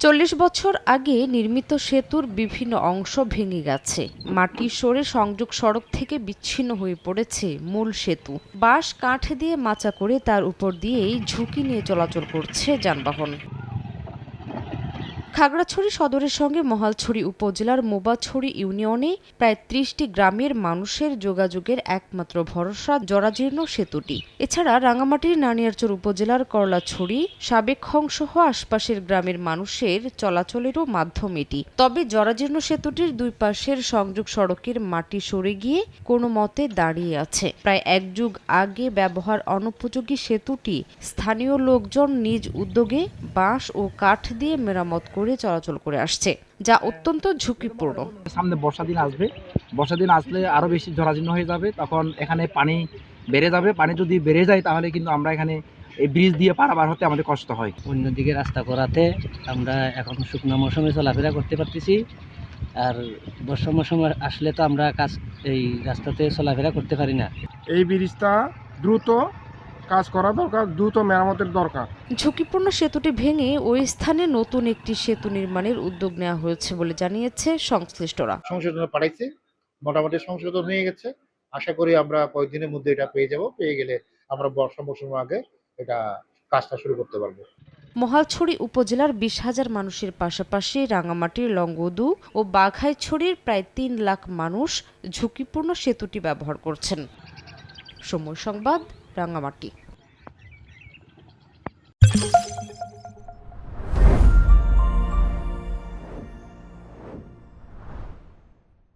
40 বছর আগে নির্মিত সেতুর বিভিন্ন অংশ ভেঙে গেছে। মাটি সরে সংযোগ সড়ক থেকে বিচ্ছিন্ন হয়ে পড়েছে মূল সেতু। বাঁশ কাঠ দিয়ে মাচা করে তার উপর দিয়েই ঝুঁকি নিয়ে চলাচল করছে যানবাহন। খাগড়াছড়ি সদরের সঙ্গে মহালছড়ি উপজেলার মোবাছড়ি ইউনিয়নে প্রায় ৩০টি গ্রামের মানুষের যোগাযোগের একমাত্র ভরসা জরাজীর্ণ সেতুটি। এছাড়া রাঙামাটির নানিয়ারচর উপজেলার করলাছড়ি, সাবেকখং সহ আশপাশের গ্রামের মানুষের চলাচলেরও মাধ্যম এটি। তবে জরাজীর্ণ সেতুটির দুই পাশের সংযোগ সড়কের মাটি সরে গিয়ে কোনো মতে দাঁড়িয়ে আছে। প্রায় এক যুগ আগে ব্যবহার অনুপযোগী সেতুটি স্থানীয় লোকজন নিজ উদ্যোগে বাঁশ ও কাঠ দিয়ে মেরামত করে চলাচল করে আসছে, যা অত্যন্ত ঝুঁকিপূর্ণ। সামনে বর্ষা দিন আসলে আরো বেশি জরাজীর্ণ হয়ে যাবে। তখন এখানে পানি বেড়ে যাবে। পানি যদি বেড়ে যায় তাহলে কিন্তু আমরা এখানে এই ব্রিজ দিয়ে পারাপার হতে আমাদের কষ্ট হয়। অন্যদিকে রাস্তা করাতে আমরা এখন শুকনো মৌসুমে চলাফেরা করতে পারতেছি, আর বর্ষা মৌসুম আসলে তো আমরা এই রাস্তাতে চলাফেরা করতে পারি না। এই ব্রিজটা দ্রুত কাজ করা দরকার, দ্রুত মেরামতের দরকার। ঝুঁকিপূর্ণ সেতুটি ভেঙে ওই স্থানে নতুন একটি সেতু নির্মাণের উদ্যোগ নেওয়া হয়েছে বলে জানিয়েছে সংশ্লিষ্টরা। সংশোধন পাঠাইছে, মোটামুটি সংশোধন হয়ে গেছে। আশা করি আমরা কয়েকদিনের মধ্যে এটা পেয়ে যাব। পেয়ে গেলে আমরা বর্ষা মৌসুমের আগে এটা কাজটা শুরু করতে পারবো। মহালছড়ি উপজেলার 20,000 মানুষের পাশাপাশি রাঙামাটির লংগদু ও বাঘাইছড়ির প্রায় 3 লাখ মানুষ ঝুঁকিপূর্ণ সেতুটি ব্যবহার করছেন। সময় সংবাদ, রাঙামাটি।